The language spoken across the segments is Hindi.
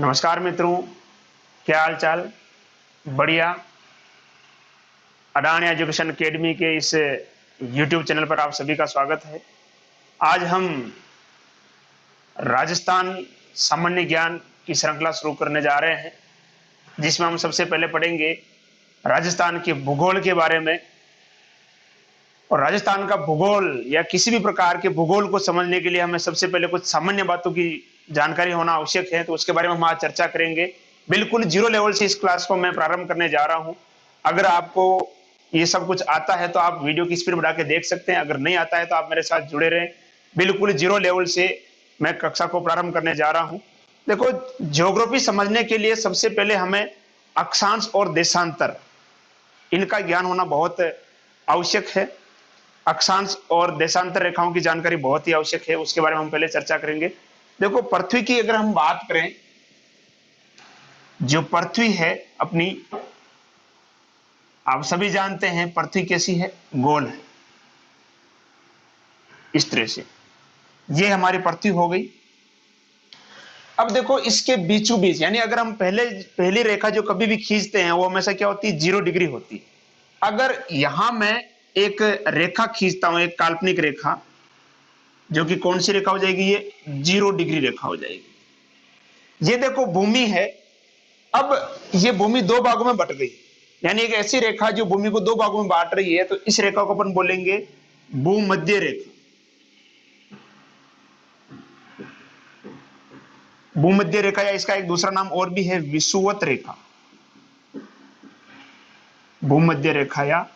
नमस्कार मित्रों, क्या हाल चाल। बढ़िया। अडानी एजुकेशन एकेडमी के इस YouTube चैनल पर आप सभी का स्वागत है। आज हम राजस्थान सामान्य ज्ञान की श्रृंखला शुरू करने जा रहे हैं, जिसमें हम सबसे पहले पढ़ेंगे राजस्थान के भूगोल के बारे में। और राजस्थान का भूगोल या किसी भी प्रकार के भूगोल को समझने के लिए हमें सबसे पहले कुछ सामान्य बातों की जानकारी होना आवश्यक है, तो उसके बारे में हम आज चर्चा करेंगे। बिल्कुल जीरो लेवल से इस क्लास को मैं प्रारंभ करने जा रहा हूं। अगर आपको ये सब कुछ आता है तो आप वीडियो की स्पीड बढ़ा के देख सकते हैं, अगर नहीं आता है तो आप मेरे साथ जुड़े रहें। बिल्कुल जीरो लेवल से मैं कक्षा को प्रारंभ करने जा रहा हूं। देखो, ज्योग्राफी समझने के लिए सबसे पहले हमें अक्षांश और देशांतर, इनका ज्ञान होना बहुत आवश्यक है। अक्षांश और देशांतर रेखाओं की जानकारी बहुत ही आवश्यक है, उसके बारे में हम पहले चर्चा करेंगे। देखो, पृथ्वी की अगर हम बात करें, जो पृथ्वी है अपनी, आप सभी जानते हैं पृथ्वी कैसी है, गोल है। इस तरह से ये हमारी पृथ्वी हो गई। अब देखो, इसके बीचों बीच, यानी अगर हम पहली रेखा जो कभी भी खींचते हैं वो हमेशा क्या होती है, 0 डिग्री होती है। अगर यहां मैं एक रेखा खींचता हूं, एक काल्पनिक रेखा, जो कि कौन सी रेखा हो जाएगी, ये 0 डिग्री रेखा हो जाएगी। ये देखो भूमि है। अब ये भूमि दो भागों में बट गई, यानी एक ऐसी रेखा जो भूमि को दो भागों में बांट रही है, तो इस रेखा को अपन बोलेंगे भूमध्य रेखा। भूमध्य रेखा, या इसका एक दूसरा नाम और भी है, विषुवत रेखा। भूमध्य रेखा या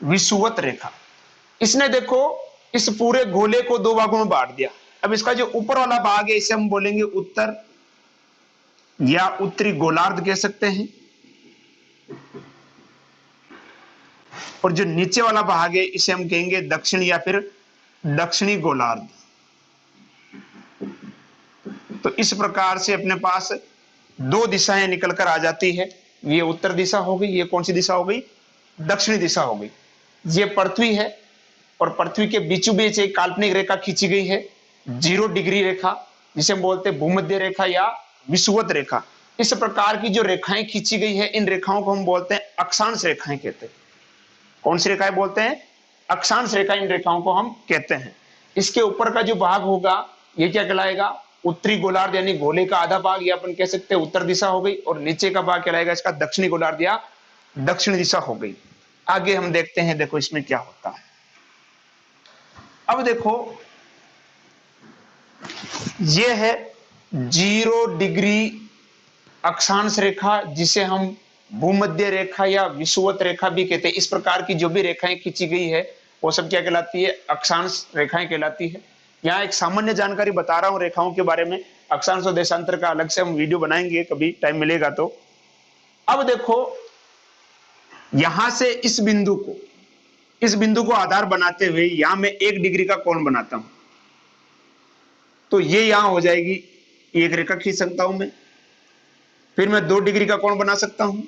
विषुवत रेखा। इसने देखो इस पूरे गोले को दो भागों में बांट दिया। अब इसका जो ऊपर वाला भाग है, इसे हम बोलेंगे उत्तर या उत्तरी गोलार्ध कह सकते हैं, और जो नीचे वाला भाग है इसे हम कहेंगे दक्षिण या फिर दक्षिणी गोलार्ध। तो इस प्रकार से अपने पास दो दिशाएं निकलकर आ जाती है। ये उत्तर दिशा हो गई, ये कौन सी दिशा हो गई, दक्षिणी दिशा हो गई। ये पृथ्वी है, और पृथ्वी के बीचों बीच एक काल्पनिक रेखा खींची गई है, 0 डिग्री रेखा, जिसे हम बोलते हैं भूमध्य रेखा या विषुवत रेखा। इस प्रकार की जो रेखाएं खींची गई है, इन रेखाओं को हम बोलते हैं अक्षांश रेखाएं कहते हैं। कौन सी रेखाएं बोलते हैं, अक्षांश रेखा, इन रेखाओं को हम कहते हैं। इसके ऊपर का जो भाग होगा ये क्या कहलाएगा, उत्तरी गोलार्ध, यानी गोले का आधा भाग, या अपन कह सकते हैं उत्तर दिशा हो गई, और नीचे का भाग कहलाएगा इसका दक्षिणी गोलार्ध या दक्षिण दिशा हो गई। आगे हम देखते हैं, देखो इसमें क्या होता है। अब देखो, ये है 0 डिग्री अक्षांश रेखा, जिसे हम भूमध्य रेखा या विषुवत रेखा भी कहते हैं। इस प्रकार की जो भी रेखाएं खींची गई है वो सब क्या कहलाती है, अक्षांश रेखाएं कहलाती है। यहाँ एक सामान्य जानकारी बता रहा हूं रेखाओं के बारे में, अक्षांश और देशांतर का अलग से हम वीडियो बनाएंगे कभी टाइम मिलेगा तो। अब देखो, यहां से इस बिंदु को आधार बनाते हुए यहां मैं 1 डिग्री का कोण बनाता हूं, तो ये यहां हो जाएगी, एक रेखा खींच सकता हूं मैं। फिर मैं 2 डिग्री का कोण बना सकता हूं,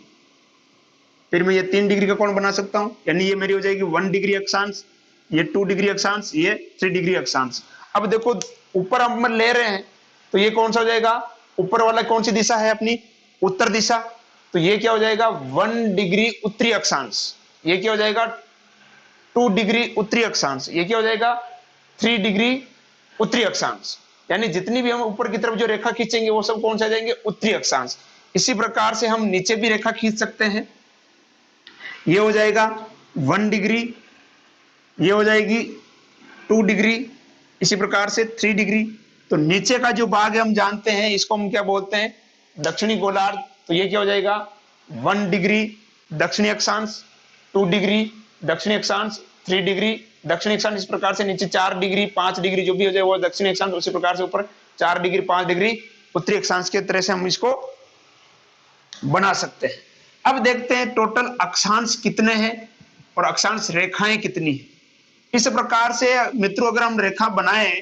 फिर मैं ये 3 डिग्री का कोण बना सकता हूं, यानी ये मेरी हो जाएगी 1 डिग्री अक्षांश, ये 2 डिग्री अक्षांश, ये 3 डिग्री अक्षांश। अब देखो, ऊपर हम ले रहे हैं तो ये कौन सा हो जाएगा, ऊपर वाला कौन सी दिशा है अपनी, उत्तर दिशा। तो ये क्या हो जाएगा, 1 डिग्री उत्तरी अक्षांश। ये क्या हो जाएगा, 2 डिग्री उत्तरी अक्षांश। ये क्या हो जाएगा, 3 डिग्री उत्तरी अक्षांश। यानी जितनी भी हम ऊपर की तरफ जो रेखा खींचेंगे वो सब कौन से आ जाएंगे, उत्तरी अक्षांश। इसी प्रकार से हम नीचे भी रेखा खींच सकते हैं। ये हो जाएगा 1 डिग्री, ये हो जाएगी 2 डिग्री, इसी प्रकार से 3 डिग्री। तो नीचे का जो भाग है हम जानते हैं, इसको हम क्या बोलते हैं, दक्षिणी गोलार्ध। तो ये क्या हो जाएगा, 1 डिग्री दक्षिणी अक्षांश, 2 डिग्री दक्षिणी अक्षांश, 3 डिग्री दक्षिणी अक्षांश। इस प्रकार से नीचे 4 डिग्री 5 डिग्री जो भी हो जाए वो दक्षिणी अक्षांश। उसी प्रकार से ऊपर 4 डिग्री 5 डिग्री उत्तरी अक्षांश के तरह से हम इसको बना सकते हैं। अब देखते हैं टोटल अक्षांश कितने हैं और अक्षांश रेखाएं कितनी हैं। इस प्रकार से मित्रों, अगर हम रेखा बनाएं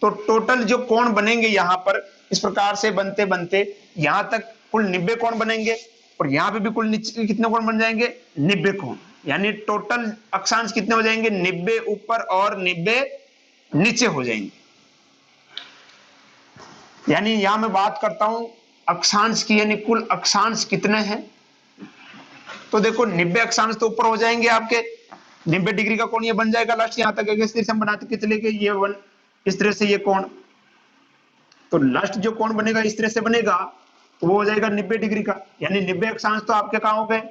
तो टोटल जो कोण बनेंगे यहां पर, इस प्रकार से बनते बनते यहां तक कुल 90 कोण बनेंगे, और यहां पे भी कुल कितने कोण बन जाएंगे, 90 कोण। यानी टोटल अक्षांश कितने हो जाएंगे, 90 ऊपर और 90 नीचे हो जाएंगे। यानी यहां मैं बात करता हूं अक्षांश की, यानी कुल अक्षांश कितने हैं। तो देखो 90 अक्षांश तो ऊपर हो जाएंगे आपके, 90 डिग्री का कोण ये बन जाएगा लास्ट यहां तक। इस तरह से हम बनाते कितने के, ये वन, इस तरह से ये कोण, तो लास्ट जो कोण बनेगा इस तरह से बनेगा, तो वो हो जाएगा 90 डिग्री का। यानी 90 अक्षांश तो आपके कहां हो गए,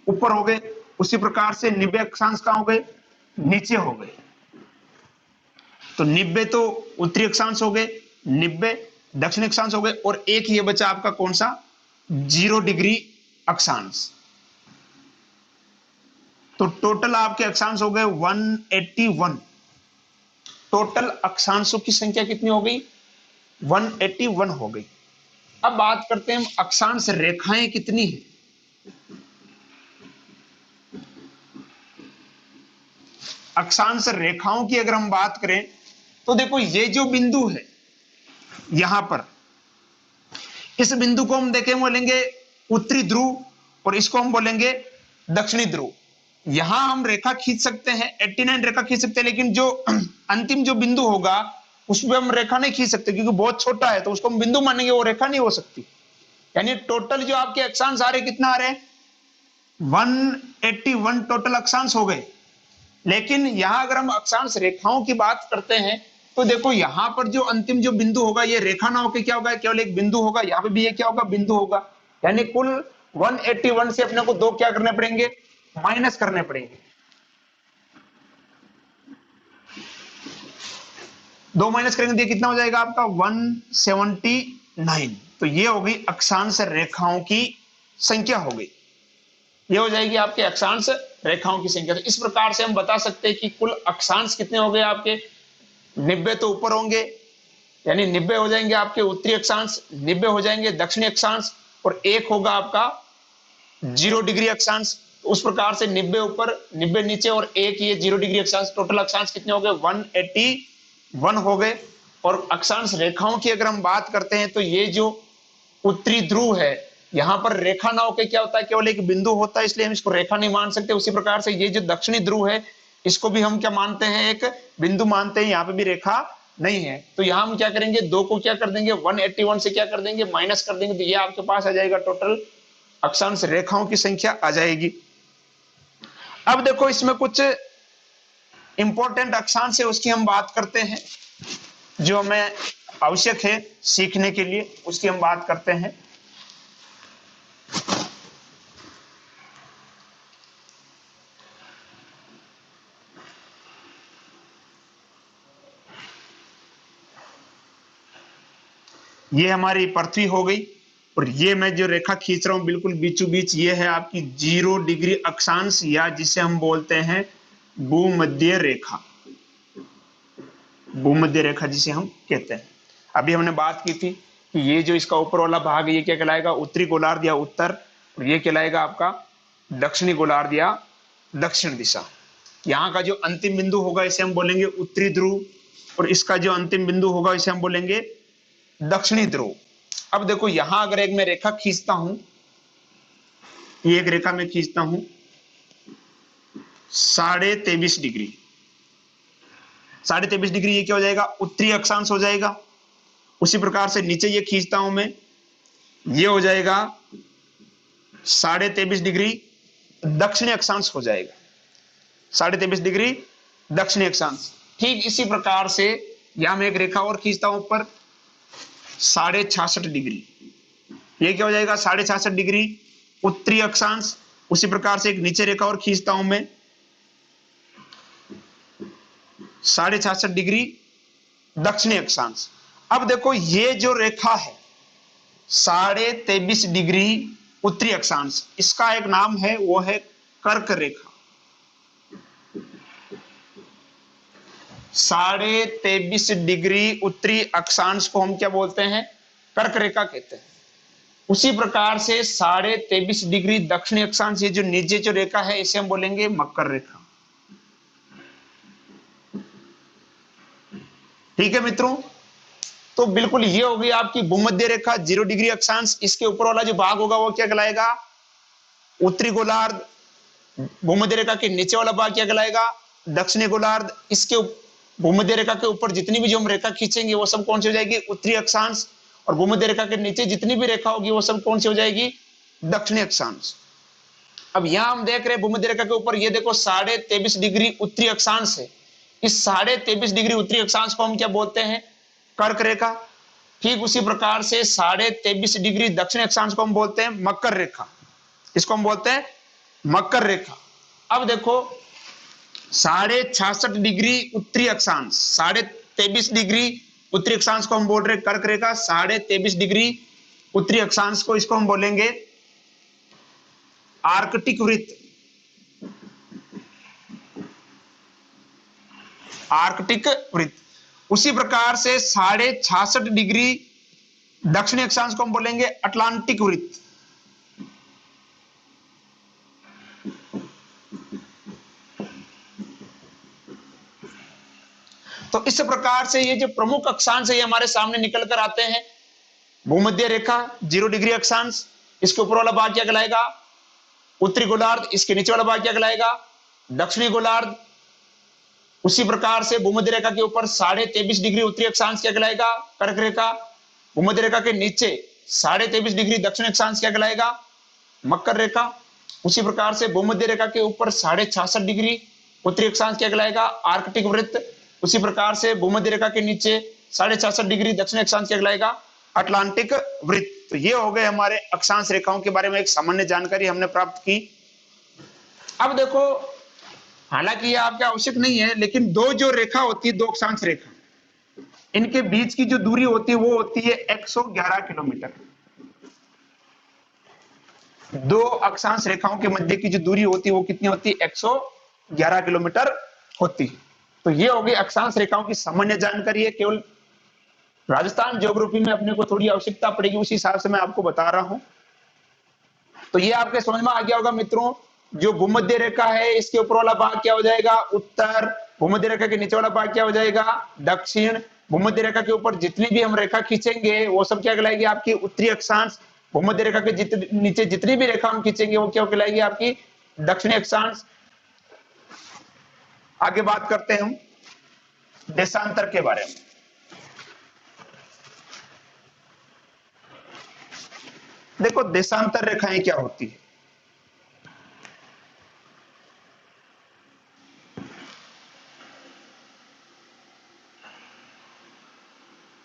ऊपर हो गए। उसी प्रकार से 90 अक्षांश कहां हो गए, नीचे हो गए। तो 90 तो उत्तरी अक्षांश हो गए, 90 दक्षिणी अक्षांश हो गए, और एक ये बचा आपका कौन सा, 0 डिग्री अक्षांश। तो टोटल आपके अक्षांश हो गए 181। टोटल अक्षांशों की संख्या कितनी हो गई, 181 हो गई। अब बात करते हैं अक्षांश रेखाएं कितनी है। अक्षांश रेखाओं की अगर हम बात करें तो देखो ये जो बिंदु है यहां पर, इस बिंदु को हम देखें बोलेंगे उत्तरी ध्रुव, और इसको हम बोलेंगे दक्षिणी ध्रुव। यहां हम रेखा खींच सकते हैं, 89 रेखा खींच सकते हैं, लेकिन जो अंतिम जो बिंदु होगा उसमें हम रेखा नहीं खींच सकते क्योंकि बहुत छोटा है, तो उसको हम बिंदु मानेंगे, वो रेखा नहीं हो सकती। यानी टोटल जो आपके अक्षांश आ रहे कितना आ रहे, 181 टोटल अक्षांश हो गए। लेकिन यहां अगर हम अक्षांश रेखाओं की बात करते हैं तो देखो यहां पर जो अंतिम जो बिंदु होगा ये रेखा ना होकर क्या होगा, केवल एक बिंदु होगा। यहां पे भी ये क्या होगा, बिंदु होगा। यानी कुल 181 से अपने को दो क्या करने पड़ेंगे, माइनस करने पड़ेंगे। दो माइनस करेंगे तो कितना हो जाएगा आपका 179। तो ये हो गई अक्षांश रेखाओं की संख्या हो गई, ये हो जाएगी आपके अक्षांश रेखाओं की संख्या। तो इस प्रकार से हम बता सकते हैं कि कुल अक्षांश कितने हो गए आपके, 90 तो ऊपर होंगे, यानी 90 हो जाएंगे आपके उत्तरी अक्षांश, 90 हो जाएंगे दक्षिणी अक्षांश, और एक होगा आपका 0 डिग्री अक्षांश। उस प्रकार से 90 ऊपर 90 नीचे और एक ये 0 डिग्री अक्षांश, टोटल अक्षांश कितने हो गए, 181 हो गए। और अक्षांश रेखाओं की अगर हम बात करते हैं तो ये जो उत्तरी ध्रुव है यहां पर रेखा ना होकर क्या होता है, केवल एक बिंदु होता है, इसलिए हम इसको रेखा नहीं मान सकते। उसी प्रकार से ये जो दक्षिणी ध्रुव है इसको भी हम क्या मानते हैं, एक बिंदु मानते हैं, यहां पे भी रेखा नहीं है। तो यहां हम क्या करेंगे, दो को क्या कर देंगे, 181 से क्या कर देंगे, माइनस कर देंगे, तो ये आपके पास आ जाएगा टोटल अक्षांश रेखाओं की संख्या आ जाएगी। अब देखो इसमें कुछ इंपॉर्टेंट अक्षांश है उसकी हम बात करते हैं, जो हमें आवश्यक है सीखने के लिए, उसकी हम बात करते हैं। ये हमारी पृथ्वी हो गई, और ये मैं जो रेखा खींच रहा हूं बिल्कुल बीचों बीच, ये है आपकी 0 डिग्री अक्षांश, या जिसे हम बोलते हैं भूमध्य रेखा। भूमध्य रेखा जिसे हम कहते हैं। अभी हमने बात की थी कि ये जो इसका ऊपर वाला भाग ये क्या कहलाएगा, उत्तरी गोलार्ध या उत्तर, और ये कहलाएगा आपका दक्षिणी गोलार्ध या दक्षिण दिशा। यहाँ का जो अंतिम बिंदु होगा इसे हम बोलेंगे उत्तरी ध्रुव, और इसका जो अंतिम बिंदु होगा इसे हम बोलेंगे दक्षिणी ध्रुव। अब देखो यहां अगर एक मैं रेखा खींचता हूं, ये एक रेखा मैं खींचता हूं 23.5 डिग्री, 23.5 डिग्री, ये क्या हो जाएगा, उत्तरी अक्षांश हो जाएगा। उसी प्रकार से नीचे ये खींचता हूं मैं, ये हो जाएगा 23.5 डिग्री दक्षिणी अक्षांश हो जाएगा, 23.5 डिग्री दक्षिणी अक्षांश। ठीक इसी प्रकार से यहां मैं एक रेखा और खींचता हूं ऊपर 66.5 डिग्री, ये क्या हो जाएगा 66.5 डिग्री उत्तरी अक्षांश। उसी प्रकार से एक नीचे रेखा और खींचता हूं मैं 66.5 डिग्री दक्षिणी अक्षांश। अब देखो ये जो रेखा है 23.5 डिग्री उत्तरी अक्षांश, इसका एक नाम है, वो है कर्क रेखा। 23.5 डिग्री उत्तरी अक्षांश को हम क्या बोलते हैं, कर्क रेखा कहते हैं। उसी प्रकार से 23.5 डिग्री दक्षिणी अक्षांश, ये जो नीचे जो रेखा है इसे हम बोलेंगे मकर रेखा। ठीक है मित्रों, तो बिल्कुल ये होगी आपकी भूमध्य रेखा 0 डिग्री अक्षांश। इसके ऊपर वाला जो भाग होगा वो क्या कहलाएगा, उत्तरी गोलार्ध। भूमध्य रेखा के नीचे वाला भाग क्या कहलाएगा, दक्षिणी गोलार्ध। इसके भूमध्य रेखा के ऊपर जितनी भी जो हम रेखा खींचेंगे वो सब कौन सी हो जाएगी, उत्तरी अक्षांश, और भूमध्य रेखा के नीचे जितनी भी रेखा होगी वो सब कौन सी हो जाएगी, दक्षिणी अक्षांश। अब यहां हम देख रहे हैं भूमध्य रेखा के ऊपर ये देखो 23.5 डिग्री उत्तरी अक्षांश है। इस 23.5 डिग्री उत्तरी अक्षांश को हम क्या बोलते हैं, कर्क रेखा। ठीक उसी प्रकार से 23.5 डिग्री दक्षिण अक्षांश को हम बोलते हैं मकर रेखा। इसको हम बोलते हैं मकर रेखा। अब देखो 66.5 डिग्री उत्तरी अक्षांश, 23.5 डिग्री उत्तरी अक्षांश को हम बोल रहे हैं कर्क रेखा। 23.5 डिग्री उत्तरी अक्षांश को इसको हम बोलेंगे आर्कटिक वृत्त। आर्कटिक वृत्त। उसी प्रकार से 66.5 डिग्री दक्षिणी अक्षांश को हम बोलेंगे अटलांटिक वृत्त। तो इस प्रकार से ये जो प्रमुख अक्षांश है ये हमारे सामने निकल कर आते हैं। भूमध्य रेखा 0 डिग्री अक्षांश, इसके ऊपर वाला भाग क्या कहलाएगा, उत्तरी गोलार्ध, इसके नीचे वाला भाग क्या कहलाएगा, दक्षिणी गोलार्ध। उसी प्रकार से भूमध्य रेखा के ऊपर 23.5 डिग्री उत्तरी अक्षांश क्या कहलाएगा, कर्क रेखा। भूमध्य रेखा के नीचे 23.5 डिग्री दक्षिण अक्षांश क्या कहलाएगा, मकर रेखा। उसी प्रकार से भूमध्य रेखा के ऊपर 66.5 डिग्री उत्तरी अक्षांश क्या कहलाएगा, आर्कटिक वृत्त। उसी प्रकार से भूमध्य रेखा के नीचे 66.5 डिग्री दक्षिण अक्षांश क्या कहलाएगा, अटलांटिक वृत्त। तो ये हो गए हमारे अक्षांश रेखाओं के बारे में एक सामान्य जानकारी हमने प्राप्त की। अब देखो, हालांकि ये आपके आवश्यक नहीं है, लेकिन दो जो रेखा होती है, दो अक्षांश रेखा, इनके बीच की जो दूरी होती है वो होती है 111 किलोमीटर। दो अक्षांश रेखाओं के मध्य की जो दूरी होती है वो कितनी होती है, 111 किलोमीटर होती है। तो ये हो गई अक्षांश रेखाओं की सामान्य जानकारी है। केवल राजस्थान ज्योग्राफी में अपने को थोड़ी आवश्यकता पड़ेगी, उसी हिसाब से मैं आपको बता रहा हूं। तो ये आपके समझ में आ गया होगा मित्रों। जो भूमध्य रेखा है इसके ऊपर वाला भाग क्या हो जाएगा, उत्तर। भूमध्य रेखा के नीचे वाला भाग क्या हो जाएगा, दक्षिण। भूमध्य रेखा के ऊपर जितनी भी हम रेखा खींचेंगे वो सब क्या कहलाएगी, आपकी उत्तरी अक्षांश। भूमध्य रेखा के नीचे जितनी भी रेखा हम खींचेंगे वो क्या कहलाएगी, आपकी दक्षिणी अक्षांश। आगे बात करते हैं हम देशांतर के बारे में। देखो देशांतर रेखाएं क्या होती है।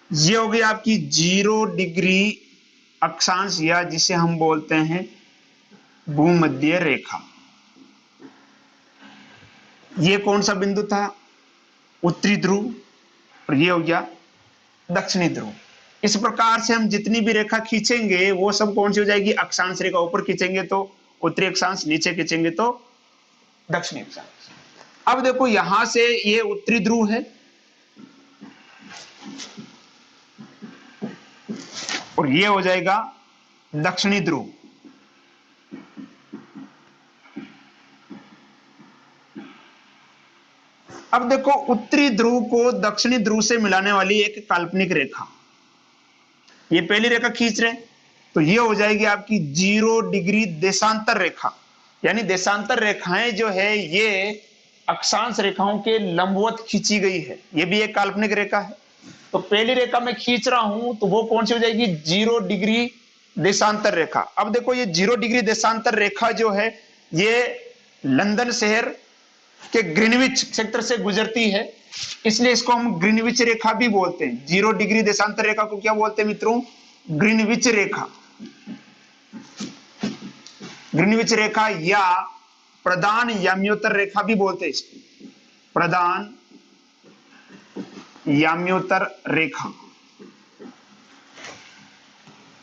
ये हो गई आपकी 0 डिग्री अक्षांश, या जिसे हम बोलते हैं भूमध्य रेखा। ये कौन सा बिंदु था, उत्तरी ध्रुव, और ये हो गया दक्षिणी ध्रुव। इस प्रकार से हम जितनी भी रेखा खींचेंगे वो सब कौन सी हो जाएगी, अक्षांश रेखा। ऊपर खींचेंगे तो उत्तरी अक्षांश, नीचे खींचेंगे तो दक्षिणी अक्षांश। अब देखो यहां से ये उत्तरी ध्रुव है और ये हो जाएगा दक्षिणी ध्रुव। अब देखो उत्तरी ध्रुव को दक्षिणी ध्रुव से मिलाने वाली एक काल्पनिक रेखा, ये पहली रेखा खींच रहे हैं, तो ये हो जाएगी आपकी 0 डिग्री देशांतर रेखा। यानी देशांतर रेखाएं जो है ये अक्षांश रेखाओं के लंबवत खींची गई है, ये भी एक काल्पनिक रेखा है। तो पहली रेखा मैं खींच रहा हूं तो वो कौन सी हो जाएगी, 0 डिग्री देशांतर रेखा। अब देखो ये 0 डिग्री देशांतर रेखा जो है ये लंदन शहर के ग्रीनविच क्षेत्र से गुजरती है, इसलिए इसको हम ग्रीनविच रेखा भी बोलते हैं। 0 डिग्री देशांतर रेखा को क्या बोलते हैं मित्रों, ग्रीनविच रेखा। ग्रीनविच रेखा या प्रधान याम्योत्तर रेखा भी बोलते हैं इसको, प्रधान याम्योत्तर रेखा।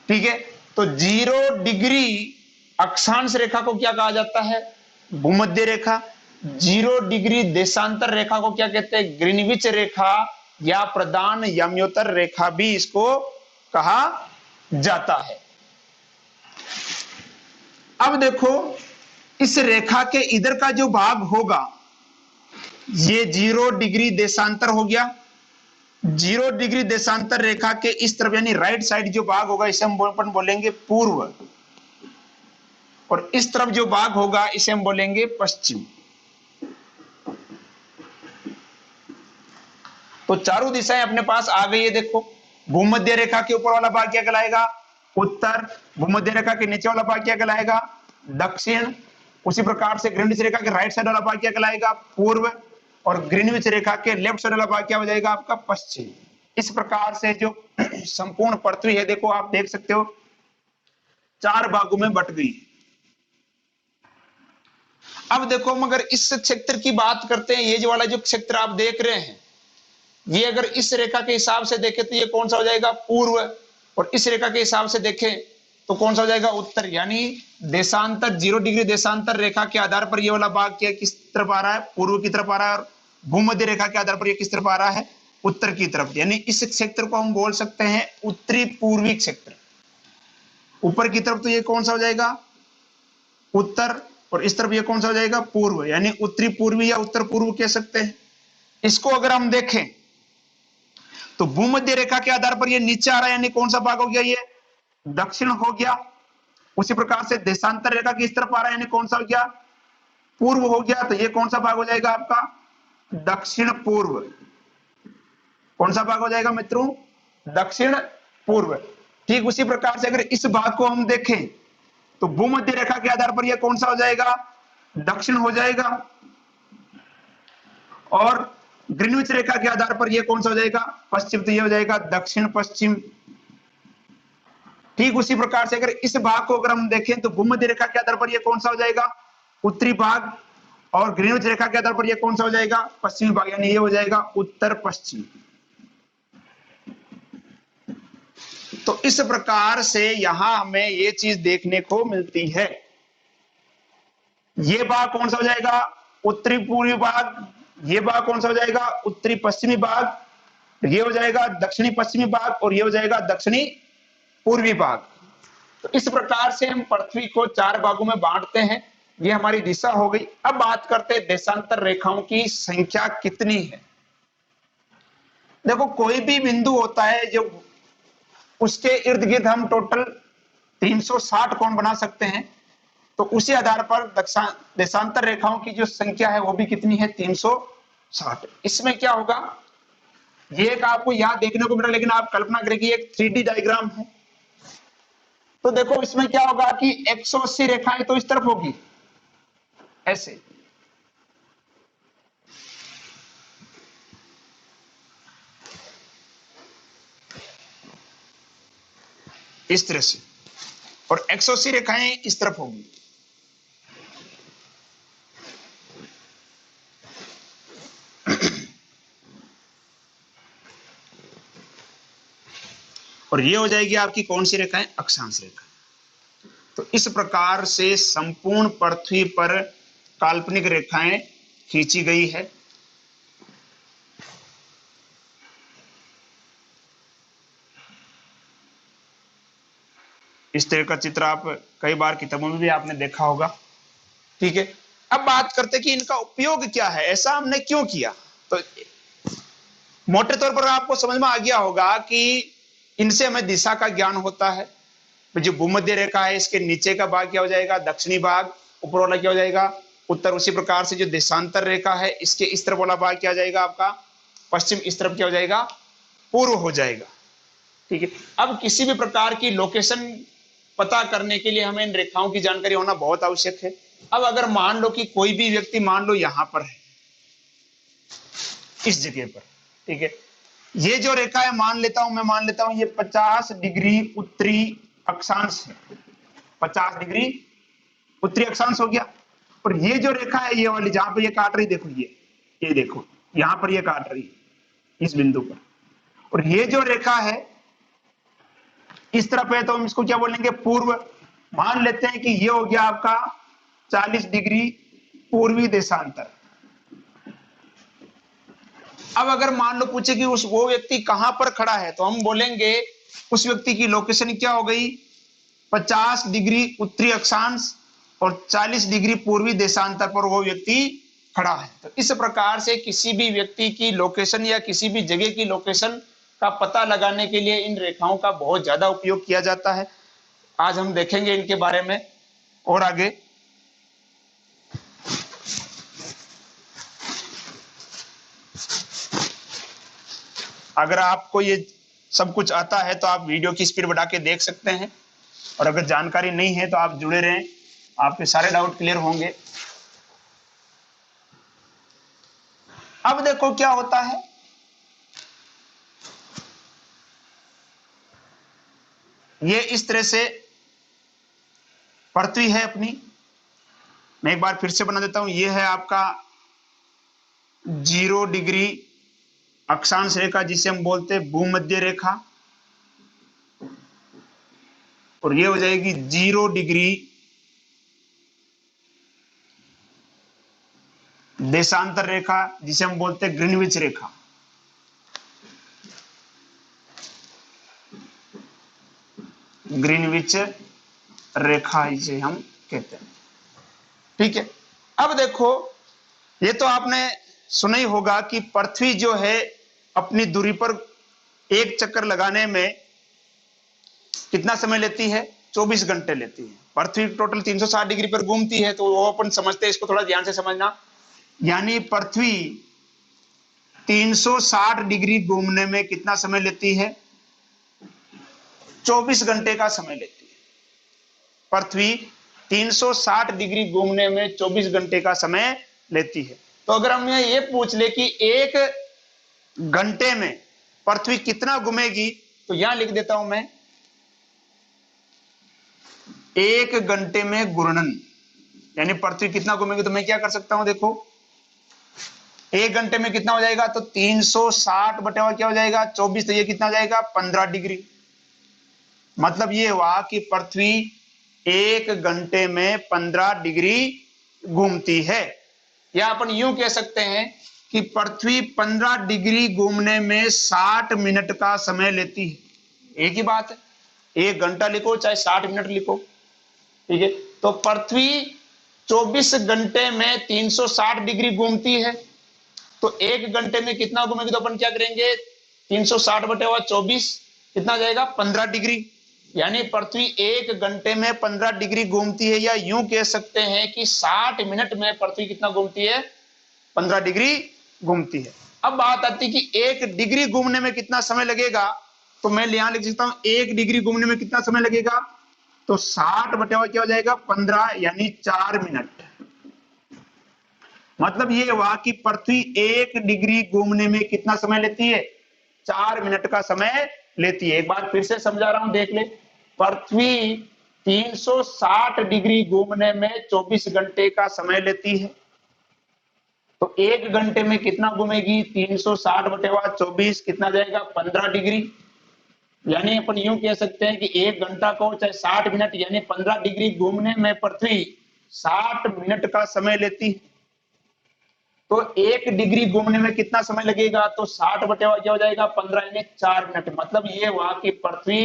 ठीक है, तो 0 डिग्री अक्षांश रेखा को क्या कहा जाता है, भूमध्य रेखा। 0 डिग्री देशांतर रेखा को क्या कहते हैं, ग्रीनविच रेखा या प्रधान याम्योत्तर रेखा भी इसको कहा जाता है। अब देखो इस रेखा के इधर का जो भाग होगा ये 0 डिग्री देशांतर हो गया। 0 डिग्री देशांतर रेखा के इस तरफ यानी राइट साइड जो भाग होगा इसे हम बोलेंगे पूर्व, और इस तरफ जो भाग होगा इसे हम बोलेंगे पश्चिम। तो चारों दिशाएं अपने पास आ गई है। देखो, भूमध्य रेखा के ऊपर वाला भाग क्या कहलाएगा? उत्तर। भूमध्य रेखा के नीचे वाला भाग क्या कहलाएगा? दक्षिण। उसी प्रकार से ग्रीनविच रेखा के राइट साइड वाला भाग क्या कहलाएगा? पूर्व। और ग्रीनविच रेखा के लेफ्ट साइड वाला भाग क्या हो जाएगा आपका? पश्चिम। इस प्रकार से जो संपूर्ण पृथ्वी है, देखो आप देख सकते हो, 4 भागों में बट गई। अब देखो, हम अगर इस क्षेत्र की बात करते हैं, ये जो वाला जो क्षेत्र आप देख रहे हैं, ये अगर इस रेखा के हिसाब से देखें तो ये कौन सा हो जाएगा? पूर्व। और इस रेखा के हिसाब से देखें तो कौन सा हो जाएगा? उत्तर। यानी देशांतर 0 डिग्री देशांतर रेखा के आधार पर ये वाला भाग क्या किस तरफ आ रहा है? पूर्व की तरफ आ रहा है। और भूमध्य रेखा के आधार पर ये किस तरफ आ रहा है? उत्तर की तरफ। यानी इस क्षेत्र को हम बोल सकते हैं उत्तरी पूर्वी क्षेत्र। ऊपर की तरफ तो ये कौन सा हो जाएगा? उत्तर। और इस तरफ ये कौन सा हो जाएगा? पूर्व। यानी उत्तरी पूर्वी या उत्तर पूर्व कह सकते हैं। इसको अगर हम देखें तो भूमध्य रेखा के आधार पर ये नीचे आ रहा है, यानी कौन सा भाग हो गया? ये दक्षिण हो गया। उसी प्रकार से देशांतर रेखा की इस तरफ आ रहा है, यानी कौन सा हो गया? पूर्व हो गया। तो ये कौन सा भाग हो जाएगा आपका? दक्षिण पूर्व। कौन सा भाग हो जाएगा मित्रों? दक्षिण पूर्व। ठीक उसी प्रकार से अगर इस भाग को हम देखें तो भूमध्य रेखा के आधार पर यह कौन सा हो जाएगा? दक्षिण हो जाएगा। और ग्रीनविच रेखा के आधार पर यह कौन सा हो जाएगा? पश्चिम। तो यह हो जाएगा दक्षिण पश्चिम। ठीक उसी प्रकार से अगर इस भाग को अगर हम देखें तो भूमध्य रेखा के आधार पर यह कौन सा हो जाएगा? उत्तरी भाग। और ग्रीनविच रेखा के आधार पर यह कौन सा हो जाएगा? पश्चिमी भाग। यानी यह हो जाएगा उत्तर पश्चिम। तो इस प्रकार से यहां हमें यह चीज देखने को मिलती है। ये भाग कौन सा हो जाएगा? उत्तरी पूर्वी भाग। ये भाग कौन सा हो जाएगा? उत्तरी पश्चिमी भाग। ये हो जाएगा दक्षिणी पश्चिमी भाग। और ये हो जाएगा दक्षिणी पूर्वी भाग। तो इस प्रकार से हम पृथ्वी को 4 भागों में बांटते हैं। ये हमारी दिशा हो गई। अब बात करते हैं देशांतर रेखाओं की संख्या कितनी है। देखो, कोई भी बिंदु होता है जो उसके इर्द गिर्द हम टोटल 360 कोण बना सकते हैं। तो उसी आधार पर देशांतर रेखाओं की जो संख्या है वो भी कितनी है? 360। इसमें क्या होगा, ये एक आपको यहां देखने को मिला, लेकिन आप कल्पना करें कि एक 3D डायग्राम है। तो देखो इसमें क्या होगा कि 180 रेखाएं तो इस तरफ होगी, ऐसे। इस तरह से। और 180 रेखाएं इस तरफ होगी। और ये हो जाएगी आपकी कौन सी रेखाएं? अक्षांश रेखा। तो इस प्रकार से संपूर्ण पृथ्वी पर काल्पनिक रेखाएं खींची गई है। इस तरह का चित्र आप कई बार किताबों में भी आपने देखा होगा। ठीक है, अब बात करते हैं कि इनका उपयोग क्या है, ऐसा हमने क्यों किया। तो मोटे तौर पर आपको समझ में आ गया होगा कि इनसे हमें दिशा का ज्ञान होता है। जो भूमध्य रेखा है, इसके नीचे का भाग क्या हो जाएगा? दक्षिणी भाग। ऊपर वाला क्या हो जाएगा? उत्तर। उसी प्रकार से जो देशांतर रेखा है, इसके इस तरफ वाला भाग क्या हो जाएगा आपका? पश्चिम। इस तरफ क्या हो जाएगा? पूर्व हो जाएगा। ठीक है, अब किसी भी प्रकार की लोकेशन पता करने के लिए हमें इन रेखाओं की जानकारी होना बहुत आवश्यक है। अब अगर मान लो कि कोई भी व्यक्ति, मान लो यहां पर है, इस जगह पर, ठीक है, ये जो रेखा है, मान लेता हूं ये 50 डिग्री उत्तरी अक्षांश है। 50 डिग्री उत्तरी अक्षांश हो गया। और ये जो रेखा है, ये वाली जहां पर ये काट रही, देखो ये देखो यहां पर ये काट रही है इस बिंदु पर। और ये जो रेखा है इस तरफ है, तो हम इसको क्या बोलेंगे? पूर्व। मान लेते हैं कि ये हो गया आपका 40 डिग्री पूर्वी देशांतर। अब अगर मान लो पूछे कि वो व्यक्ति कहां पर खड़ा है, तो हम बोलेंगे उस व्यक्ति की लोकेशन क्या हो गई? 50 डिग्री उत्तरी अक्षांश और 40 डिग्री पूर्वी देशांतर पर वो व्यक्ति खड़ा है। तो इस प्रकार से किसी भी व्यक्ति की लोकेशन या किसी भी जगह की लोकेशन का पता लगाने के लिए इन रेखाओं का बहुत ज्यादा उपयोग किया जाता है। आज हम देखेंगे इनके बारे में और आगे। अगर आपको ये सब कुछ आता है तो आप वीडियो की स्पीड बढ़ा के देख सकते हैं, और अगर जानकारी नहीं है तो आप जुड़े रहें, आपके सारे डाउट क्लियर होंगे। अब देखो क्या होता है, ये इस तरह से पृथ्वी है अपनी। मैं एक बार फिर से बना देता हूं, ये है आपका 0 डिग्री अक्षांश रेखा जिसे हम बोलते हैं भूमध्य रेखा, और ये हो जाएगी 0 डिग्री देशांतर रेखा जिसे हम बोलते हैं ग्रीनविच रेखा। ग्रीनविच रेखा इसे हम कहते हैं, ठीक है। अब देखो, ये तो आपने सुना ही होगा कि पृथ्वी जो है अपनी दूरी पर एक चक्कर लगाने में कितना समय लेती है, 24 घंटे लेती है। पृथ्वी टोटल 360 डिग्री पर घूमती है, तो वो अपन समझते हैं, इसको थोड़ा ध्यान से समझना। यानी पृथ्वी 360 डिग्री घूमने में कितना समय लेती है, 24 घंटे का समय लेती है। पृथ्वी 360 डिग्री घूमने में 24 घंटे का समय लेती है। तो अगर हम ये पूछ ले कि एक घंटे में पृथ्वी कितना घूमेगी, तो यहां लिख देता हूं मैं, एक घंटे में घूर्णन, यानी पृथ्वी कितना घूमेगी। तो मैं क्या कर सकता हूं, देखो एक घंटे में कितना हो जाएगा, तो 360 बटा क्या हो जाएगा 24, तो ये कितना हो जाएगा 15 डिग्री। मतलब ये हुआ कि पृथ्वी एक घंटे में 15 डिग्री घूमती है। या अपन यूं कह सकते हैं कि पृथ्वी 15 डिग्री घूमने में 60 मिनट का समय लेती है। एक ही बात है, एक घंटा लिखो चाहे 60 मिनट लिखो, ठीक है। तो पृथ्वी 24 घंटे में 360 डिग्री घूमती है, तो एक घंटे में कितना घूमेगी, तो अपन क्या करेंगे 360 बटे 24 कितना जाएगा 15 डिग्री। यानी पृथ्वी एक घंटे में 15 डिग्री घूमती है, या यूं कह सकते हैं कि 60 मिनट में पृथ्वी कितना घूमती है, 15 डिग्री घूमती है। अब बात आती है कि एक डिग्री घूमने में कितना समय लगेगा, तो मैं यहां लिख सकता हूं एक डिग्री घूमने में कितना समय लगेगा, तो 60 बटे क्या हो जाएगा 15, यानी 4 मिनट। मतलब ये हुआ कि पृथ्वी एक डिग्री घूमने में कितना समय लेती है, 4 मिनट का समय लेती है। एक बार फिर से समझा रहा हूं, देख ले, पृथ्वी 360 डिग्री घूमने में 24 घंटे का समय लेती है, तो एक घंटे में कितना घूमेगी 360 बटे 24 कितना जाएगा 15 डिग्री। यानी अपन यूं कह सकते हैं कि एक घंटा को चाहे 60 मिनट यानी 15 डिग्री घूमने में पृथ्वी 60 मिनट का समय लेती है। तो एक डिग्री घूमने में कितना समय लगेगा, तो 60 बटे क्या हो जाएगा 15 यानी 4 मिनट। मतलब ये हुआ कि पृथ्वी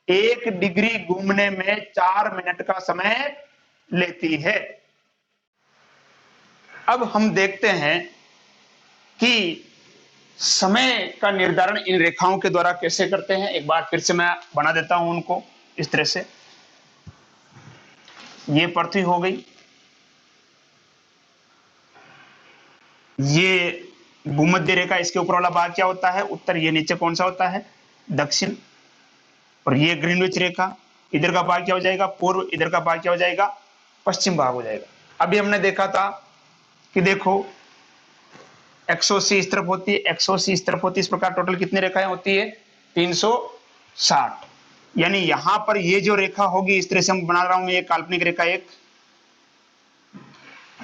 एक डिग्री घूमने में 4 मिनट का समय लेती है। अब हम देखते हैं कि समय का निर्धारण इन रेखाओं के द्वारा कैसे करते हैं। एक बार फिर से मैं बना देता हूं उनको इस तरह से। ये पृथ्वी हो गई, ये भूमध्य रेखा, इसके ऊपर वाला भाग क्या होता है उत्तर, ये नीचे कौन सा होता है दक्षिण, और ये ग्रीनविच रेखा, इधर का भाग क्या हो जाएगा पूर्व, इधर का भाग क्या हो जाएगा पश्चिम भाग हो जाएगा। अभी हमने देखा था कि देखो 180 इस तरफ होती है, 180 इस तरफ होती है, इस प्रकार टोटल कितनी रेखाएं होती है 360। यानी यहां पर ये जो रेखा होगी इस तरह से हम बना रहा हूं, ये काल्पनिक रेखा एक,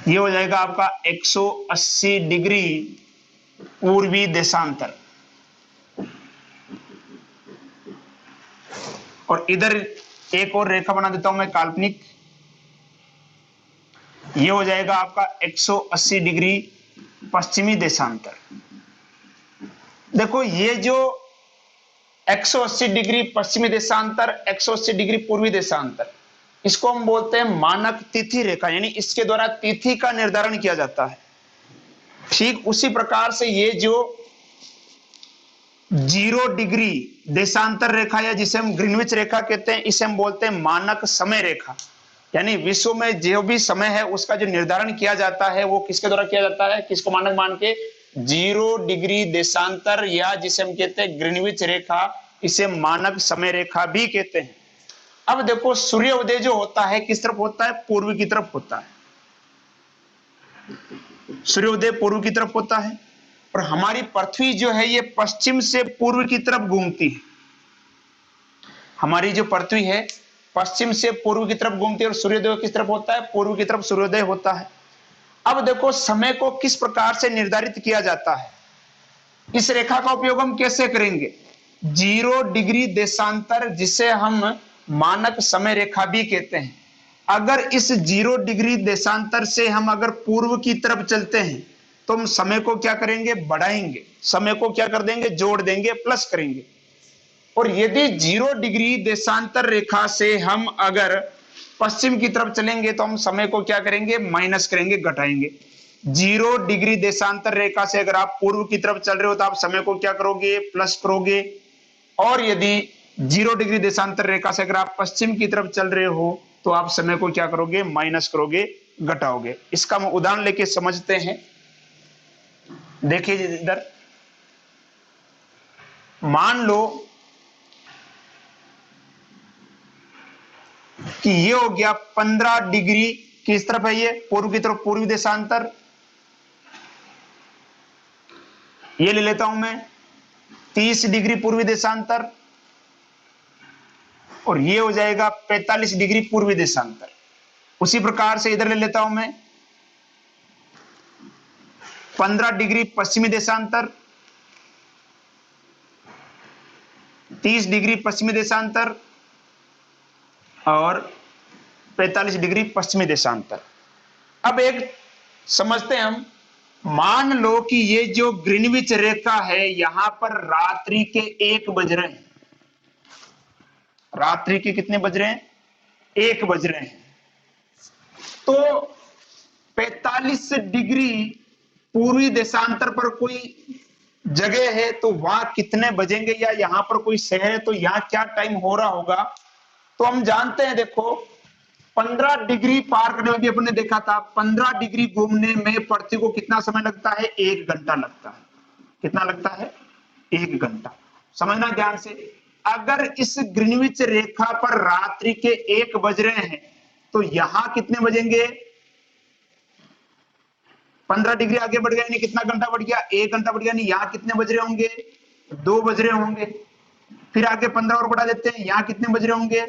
ये हो जाएगा आपका 180 डिग्री पूर्वी देशांतर, और इधर एक और रेखा बना देता हूं मैं काल्पनिक, ये हो जाएगा आपका 180 डिग्री पश्चिमी देशांतर। देखो ये जो 180 डिग्री पश्चिमी देशांतर, 180 डिग्री पूर्वी देशांतर, इसको हम बोलते हैं मानक तिथि रेखा, यानी इसके द्वारा तिथि का निर्धारण किया जाता है। ठीक उसी प्रकार से ये जो 0 डिग्री देशांतर रेखा या जिसे हम ग्रीनविच रेखा कहते हैं, इसे हम बोलते हैं मानक समय रेखा। यानी विश्व में जो भी समय है उसका जो निर्धारण किया जाता है वो किसके द्वारा किया जाता है, किसको मानक मान के, 0 डिग्री देशांतर या जिसे हम कहते हैं ग्रीनविच रेखा, इसे मानक समय रेखा भी कहते हैं। अब देखो सूर्योदय जो होता है किस तरफ होता है? पूर्व की तरफ होता है। सूर्योदय पूर्व की तरफ होता है और हमारी पृथ्वी जो है ये पश्चिम से पूर्व की तरफ घूमती है। हमारी जो पृथ्वी है पश्चिम से पूर्व की तरफ घूमती है और सूर्योदय किस तरफ होता है? पूर्व की तरफ सूर्योदय होता है। अब देखो समय को किस प्रकार से निर्धारित किया जाता है, इस रेखा का उपयोग हम कैसे करेंगे? 0 डिग्री देशांतर जिसे हम मानक समय रेखा भी कहते हैं। अगर इस 0 डिग्री देशांतर से हम अगर पूर्व की तरफ चलते हैं तो हम समय को क्या करेंगे? बढ़ाएंगे। समय को क्या कर देंगे? जोड़ देंगे, प्लस करेंगे। और यदि 0 डिग्री देशांतर रेखा से हम अगर पश्चिम की तरफ चलेंगे तो हम समय को क्या करेंगे? माइनस करेंगे, घटाएंगे। 0 डिग्री देशांतर रेखा से अगर आप पूर्व की तरफ चल रहे हो तो आप समय को क्या करोगे? प्लस करोगे। और यदि 0 डिग्री देशांतर रेखा से अगर आप पश्चिम की तरफ चल रहे हो तो आप समय को क्या करोगे? माइनस करोगे, घटाओगे। इसका हम उदाहरण लेके समझते हैं। देखिए इधर मान लो कि ये हो गया 15 डिग्री किस तरफ है? ये पूर्व की तरफ, पूर्वी देशांतर। ये ले लेता हूं मैं 30 डिग्री पूर्वी देशांतर और ये हो जाएगा 45 डिग्री पूर्वी देशांतर। उसी प्रकार से इधर ले लेता हूं मैं 15 डिग्री पश्चिमी देशांतर, 30 डिग्री पश्चिमी देशांतर और 45 डिग्री पश्चिमी देशांतर। अब एक समझते हैं हम, मान लो कि ये जो ग्रीनविच रेखा है यहां पर रात्रि के 1 बज रहे हैं। रात्रि के कितने बज रहे हैं? 1 बज रहे हैं। तो 45 डिग्री पूर्वी देशांतर पर कोई जगह है तो वहां कितने बजेंगे, या यहां पर कोई शहर है तो यहां क्या टाइम हो रहा होगा? तो हम जानते हैं, देखो 15 डिग्री पार करने में भी अपने देखा था 15 डिग्री घूमने में पृथ्वी को कितना समय लगता है? 1 घंटा लगता है। कितना लगता है? 1 घंटा। समझना ध्यान से। अगर इस ग्रीनविच रेखा पर रात्रि के 1 बज रहे हैं तो यहां कितने बजेंगे? 15 डिग्री आगे बढ़ गया, यानी कितना घंटा बढ़ गया? 1 घंटा बढ़ गया। यानी यहां कितने बज रहे होंगे? 2 बज रहे होंगे। फिर आगे 15 और बढ़ा देते हैं, यहां कितने बज रहे होंगे?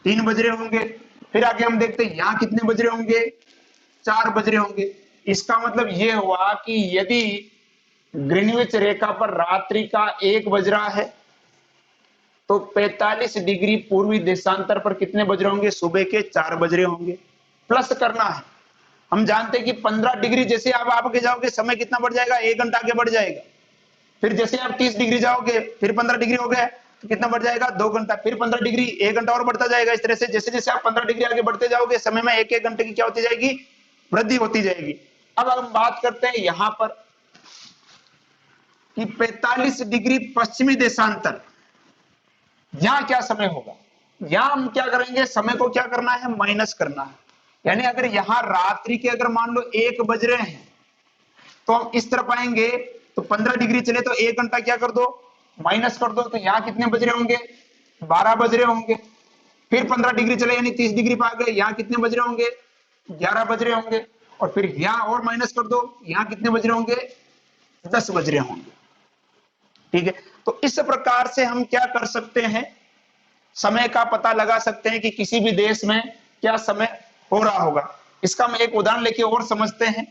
3 बज रहे होंगे। फिर आगे हम देखते हैं यहां कितने बज रहे होंगे? 4 बज रहे होंगे। इसका मतलब यह हुआ कि यदि ग्रीनविच रेखा पर रात्रि का 1 बज रहा है तो 45 डिग्री पूर्वी देशांतर पर कितने बज रहे होंगे? सुबह के 4 बज रहे होंगे। प्लस करना है। हम जानते हैं कि 15 डिग्री जैसे आप आगे जाओगे समय कितना बढ़ जाएगा? 1 घंटा आगे बढ़ जाएगा। फिर जैसे आप 30 डिग्री जाओगे फिर 15 डिग्री हो गया तो कितना बढ़ जाएगा? 2 घंटा। फिर 15 डिग्री 1 घंटा और बढ़ता जाएगा। इस तरह से जैसे जैसे आप 15 डिग्री आगे बढ़ते जाओगे समय में 1-1 घंटे की क्या होती जाएगी? वृद्धि होती जाएगी। अब हम बात करते हैं यहां पर कि 45 डिग्री पश्चिमी देशांतर, यहां क्या समय होगा? यहां हम क्या करेंगे? समय को क्या करना है? माइनस करना है। यानी अगर यहां रात्रि के अगर मान लो 1 बज रहे हैं तो हम इस तरफ आएंगे तो 15 डिग्री चले तो 1 घंटा क्या कर दो? माइनस कर दो। तो यहां कितने बज रहे होंगे? 12 बज रहे होंगे। फिर 15 डिग्री चले यानी 30 डिग्री पर आ गए, यहां कितने बज रहे होंगे? 11 बज रहे होंगे। और फिर यहां और माइनस कर दो, यहां कितने बज रहे होंगे? 10 बज रहे होंगे। ठीक है। तो इस प्रकार से हम क्या कर सकते हैं? समय का पता लगा सकते हैं कि किसी भी देश में क्या समय हो रहा होगा। इसका हम एक उदाहरण लेके और समझते हैं।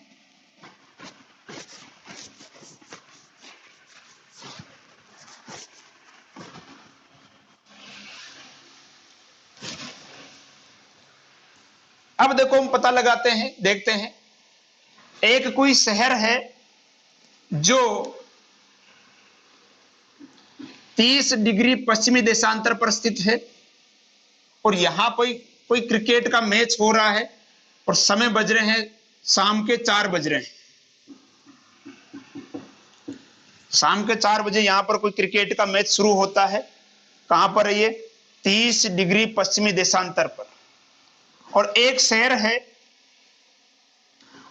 अब देखो हम पता लगाते हैं, देखते हैं। एक कोई शहर है जो 30 डिग्री पश्चिमी देशांतर पर स्थित है और यहां कोई कोई क्रिकेट का मैच हो रहा है और समय बज रहे हैं शाम के 4 बज रहे हैं। शाम के 4 बजे यहां पर कोई क्रिकेट का मैच शुरू होता है। कहां पर है ये? 30 डिग्री पश्चिमी देशांतर पर। और एक शहर है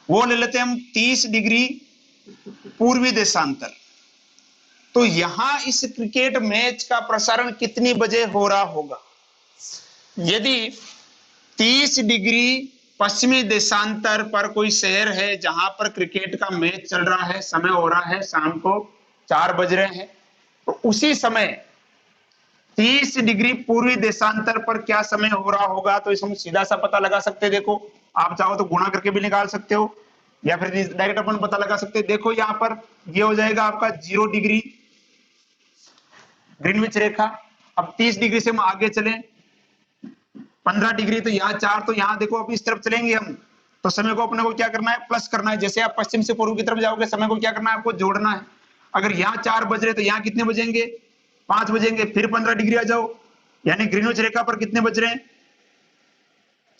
वो ले लेते हैं हम 30 डिग्री पूर्वी देशांतर। तो यहां इस क्रिकेट मैच का प्रसारण कितनी बजे हो रहा होगा? यदि 30 डिग्री पश्चिमी देशांतर पर कोई शहर है जहां पर क्रिकेट का मैच चल रहा है, समय हो रहा है शाम को 4 बज रहे हैं, तो उसी समय 30 डिग्री पूर्वी देशांतर पर क्या समय हो रहा होगा? तो इसे हम सीधा सा पता लगा सकते हैं। देखो, आप चाहो तो गुणा करके भी निकाल सकते हो या फिर डायरेक्ट अपन पता लगा सकते हैं। देखो यहां पर ये हो जाएगा आपका 0 डिग्री ग्रीनविच रेखा। अब 30 डिग्री से हम आगे चले 15 डिग्री, तो यहाँ 4, तो यहाँ देखो अब इस तरफ चलेंगे हम, तो समय को अपने को क्या करना है? प्लस करना है। जैसे आप पश्चिम से पूर्व की तरफ जाओगे, समय को क्या करना है? आपको जोड़ना है। अगर यहाँ 4 बज रहे तो यहाँ कितने बजेंगे? 5 बजेंगे। फिर 15 डिग्री आ जाओ, यानी ग्रीनविच रेखा पर कितने बज रहे हैं?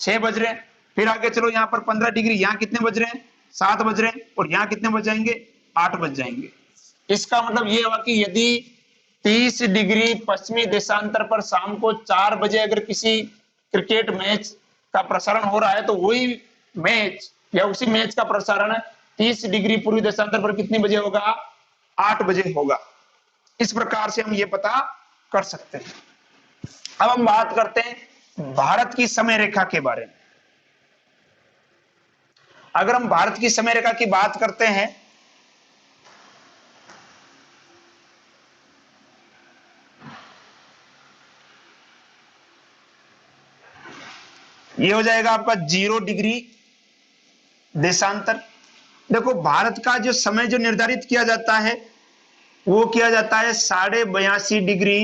6 बज रहे हैं। फिर आगे चलो, यहाँ पर 15 डिग्री, यहाँ कितने बज रहे हैं? 7 बज रहे हैं। और यहाँ कितने बज जाएंगे? 8 बज जाएंगे। इसका मतलब ये हुआ कि यदि 30 डिग्री पश्चिमी देशांतर पर शाम को 4 बजे अगर किसी क्रिकेट मैच का प्रसारण हो रहा है, तो वही मैच या उसी मैच का प्रसारण 30 डिग्री पूर्वी देशांतर पर कितने बजे होगा? 8 बजे होगा। इस प्रकार से हम ये पता कर सकते हैं। अब हम बात करते हैं भारत की समय रेखा के बारे में। अगर हम भारत की समय रेखा की बात करते हैं, ये हो जाएगा आपका 0 डिग्री देशांतर। देखो, भारत का जो समय जो निर्धारित किया जाता है वो किया जाता है 82.5 डिग्री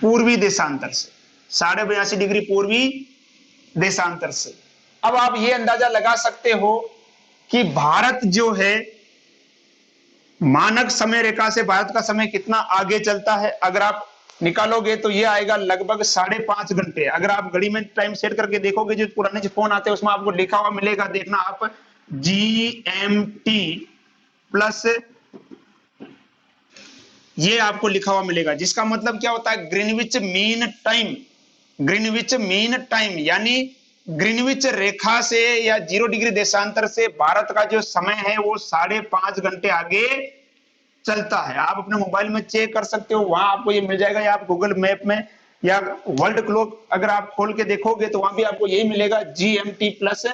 पूर्वी देशांतर से, 82.5 डिग्री पूर्वी देशांतर से। अब आप ये अंदाजा लगा सकते हो कि भारत जो है मानक समय रेखा से भारत का समय कितना आगे चलता है। अगर आप निकालोगे तो ये आएगा लगभग 5.5 घंटे। अगर आप घड़ी में टाइम सेट करके देखोगे, जो पुराने जो फोन आते हैं उसमें आपको लिखा हुआ मिलेगा, देखना आप GMT प्लस ये आपको लिखा हुआ मिलेगा, जिसका मतलब क्या होता है? Greenwich mean time. Greenwich mean time यानी ग्रीनविच रेखा से या 0 डिग्री देशांतर से भारत का जो समय है वो 5.5 घंटे आगे चलता है। आप अपने मोबाइल में चेक कर सकते हो, वहां आपको ये मिल जाएगा, या आप गूगल मैप में या वर्ल्ड क्लॉक अगर आप खोल के देखोगे तो वहां भी आपको यही मिलेगा, GMT प्लस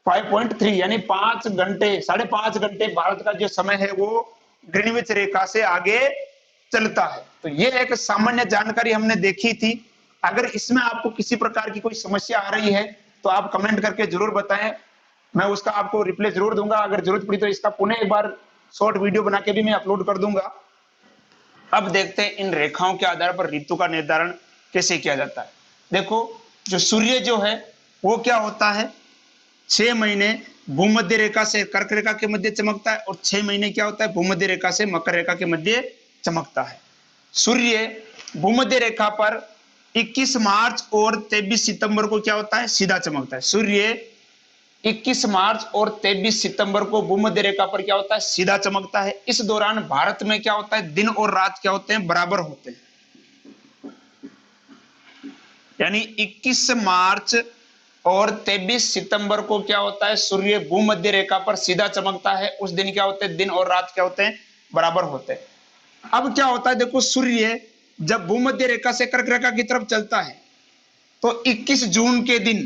5.3 यानी 5 घंटे 5.5 घंटे भारत का जो समय है वो ग्रीनविच रेखा से आगे चलता है। तो ये एक सामान्य जानकारी हमने देखी थी। अगर इसमें आपको किसी प्रकार की कोई समस्या आ रही है तो आप कमेंट करके जरूर बताएं, मैं उसका आपको रिप्लाई जरूर दूंगा। अगर जरूरत पड़ी तो इसका पुनः एक बार शॉर्ट वीडियो बना के भी मैं अपलोड कर दूंगा। अब देखते हैं इन रेखाओं के आधार पर ऋतु का निर्धारण कैसे किया जाता है। देखो, जो सूर्य जो है वो क्या होता है, 6 महीने भूमध्य रेखा से कर्क रेखा के मध्य चमकता है और 6 महीने क्या होता है? भूमध्य रेखा से मकर रेखा के मध्य चमकता है। सूर्य भूमध्य रेखा पर 21 मार्च और 23 सितंबर को क्या होता है? सीधा चमकता है। सूर्य 21 मार्च और 23 सितंबर को भूमध्य रेखा पर क्या होता है? सीधा चमकता है। इस दौरान भारत में क्या होता है? दिन और रात क्या होते हैं? बराबर होते हैं। यानी 21 मार्च और 23 सितंबर को क्या होता है? सूर्य भूमध्य रेखा पर सीधा चमकता है। उस दिन क्या होते हैं? दिन और रात क्या होते हैं? बराबर होते हैं। अब क्या होता है? देखो, सूर्य जब भूमध्य रेखा से कर्क रेखा की तरफ चलता है तो 21 जून के दिन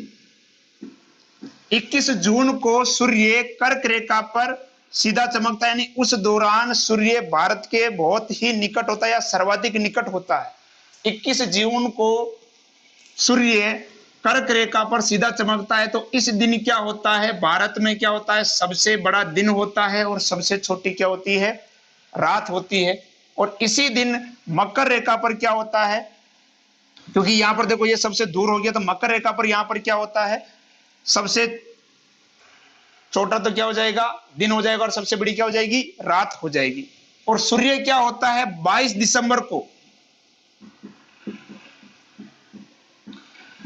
21 जून को सूर्य कर्क रेखा पर सीधा चमकता है। यानी उस दौरान सूर्य भारत के बहुत ही निकट होता है या सर्वाधिक निकट होता है। 21 जून को सूर्य कर्क रेखा पर सीधा चमकता है, तो इस दिन क्या होता है? भारत में क्या होता है? सबसे बड़ा दिन होता है और सबसे छोटी क्या होती है? रात होती है। और इसी दिन मकर रेखा पर क्या होता है? क्योंकि यहां पर देखो ये सबसे दूर हो गया, तो मकर रेखा पर यहां पर क्या होता है? सबसे छोटा तो क्या हो जाएगा? दिन हो जाएगा और सबसे बड़ी क्या हो जाएगी? रात हो जाएगी। और सूर्य क्या होता है? 22 दिसंबर को